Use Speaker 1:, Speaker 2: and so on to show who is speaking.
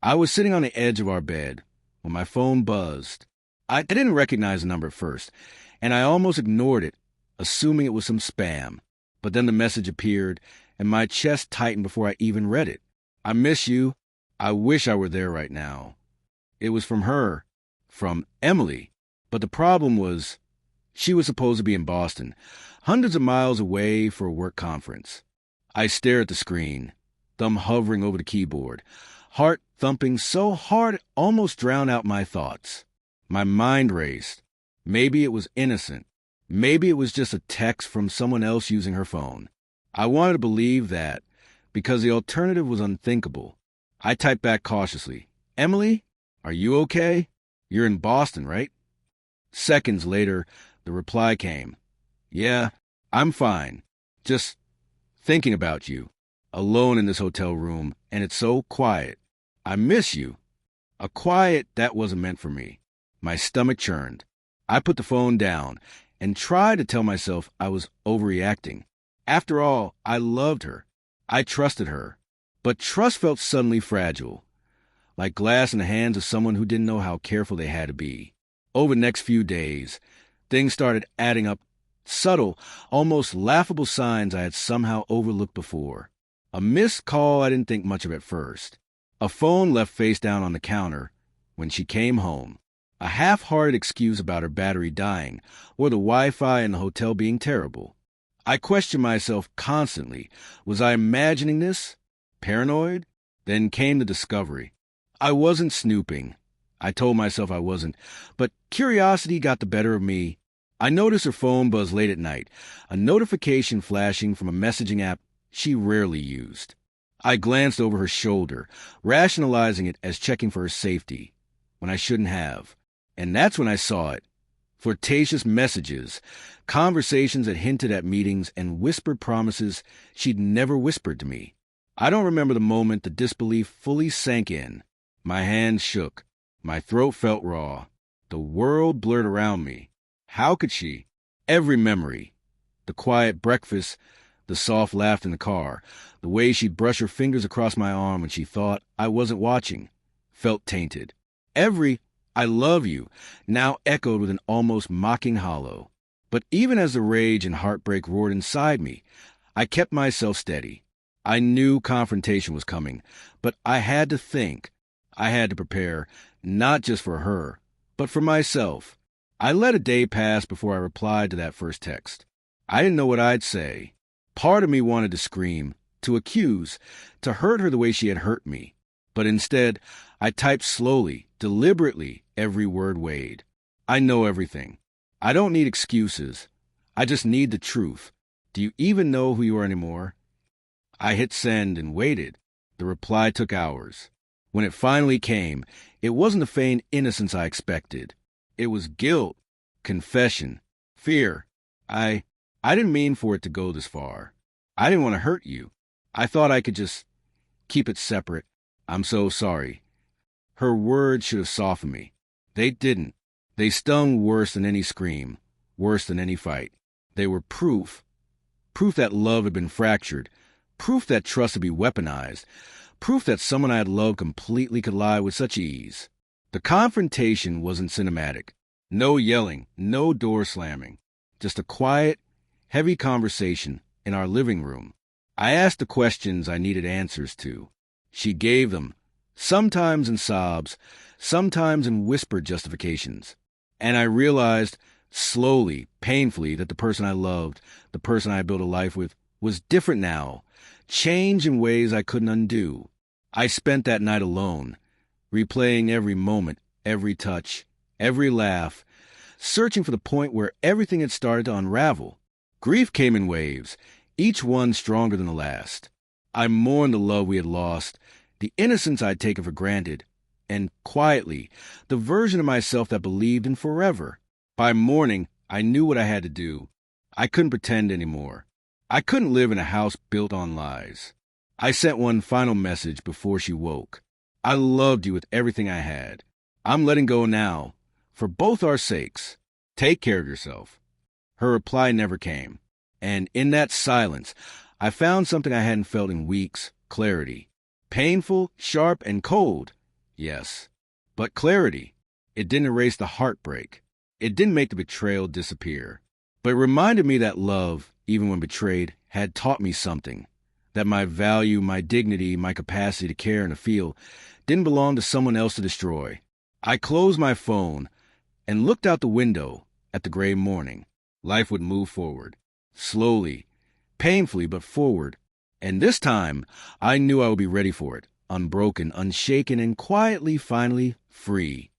Speaker 1: I was sitting on the edge of our bed when my phone buzzed. I didn't recognize the number at first, and I almost ignored it, assuming it was some spam. But then the message appeared, and my chest tightened before I even read it. I miss you. I wish I were there right now. It was from her, from Emily. But the problem was, she was supposed to be in Boston, hundreds of miles away for a work conference. I stared at the screen, thumb hovering over the keyboard, heart thumping so hard it almost drowned out my thoughts. My mind raced. Maybe it was innocent. Maybe it was just a text from someone else using her phone. I wanted to believe that, because the alternative was unthinkable. I typed back cautiously, "Emily, are you okay? You're in Boston, right?" Seconds later, the reply came. "Yeah, I'm fine. Just thinking about you. Alone in this hotel room, and it's so quiet. I miss you." A quiet that wasn't meant for me. My stomach churned. I put the phone down and tried to tell myself I was overreacting. After all, I loved her. I trusted her. But trust felt suddenly fragile, like glass in the hands of someone who didn't know how careful they had to be. Over the next few days, things started adding up, subtle, almost laughable signs I had somehow overlooked before. A missed call I didn't think much of at first. A phone left face down on the counter when she came home. A half-hearted excuse about her battery dying or the Wi-Fi in the hotel being terrible. I questioned myself constantly. Was I imagining this? Paranoid? Then came the discovery. I wasn't snooping. I told myself I wasn't, but curiosity got the better of me. I noticed her phone buzz late at night, a notification flashing from a messaging app she rarely used. I glanced over her shoulder, rationalizing it as checking for her safety, when I shouldn't have. And that's when I saw it. Flirtatious messages, conversations that hinted at meetings, and whispered promises she'd never whispered to me. I don't remember the moment the disbelief fully sank in. My hands shook. My throat felt raw. The world blurred around me. How could she? Every memory. The quiet breakfast, the soft laugh in the car, the way she'd brush her fingers across my arm when she thought I wasn't watching, felt tainted. Every "I love you" now echoed with an almost mocking hollow. But even as the rage and heartbreak roared inside me, I kept myself steady. I knew confrontation was coming, but I had to think. I had to prepare, not just for her, but for myself. I let a day pass before I replied to that first text. I didn't know what I'd say. Part of me wanted to scream, to accuse, to hurt her the way she had hurt me. But instead, I typed slowly, deliberately, every word weighed. I know everything. I don't need excuses. I just need the truth. Do you even know who you are anymore? I hit send and waited. The reply took hours. When it finally came, it wasn't the feigned innocence I expected. It was guilt, confession, fear. I didn't mean for it to go this far. I didn't want to hurt you. I thought I could just keep it separate. I'm so sorry. Her words should have softened me. They didn't. They stung worse than any scream, worse than any fight. They were proof that love had been fractured, proof that trust had been weaponized, proof that someone I had loved completely could lie with such ease. The confrontation wasn't cinematic. No yelling, no door slamming. Just a quiet, heavy conversation in our living room. I asked the questions I needed answers to. She gave them, sometimes in sobs, sometimes in whispered justifications. And I realized, slowly, painfully, that the person I loved, the person I built a life with, was different now, changed in ways I couldn't undo. I spent that night alone, replaying every moment, every touch, every laugh, searching for the point where everything had started to unravel. Grief came in waves, each one stronger than the last. I mourned the love we had lost, the innocence I'd taken for granted, and quietly, the version of myself that believed in forever. By morning, I knew what I had to do. I couldn't pretend anymore. I couldn't live in a house built on lies. I sent one final message before she woke. I loved you with everything I had. I'm letting go now, for both our sakes. Take care of yourself. Her reply never came. And in that silence, I found something I hadn't felt in weeks, clarity. Painful, sharp, and cold, Yes. But clarity. It didn't erase the heartbreak. It didn't make the betrayal disappear. But it reminded me that love, even when betrayed, had taught me something. That my value, my dignity, my capacity to care and to feel didn't belong to someone else to destroy. I closed my phone and looked out the window at the gray morning. Life would move forward. Slowly, painfully, but forward. And this time, I knew I would be ready for it. Unbroken, unshaken, and quietly, finally, free.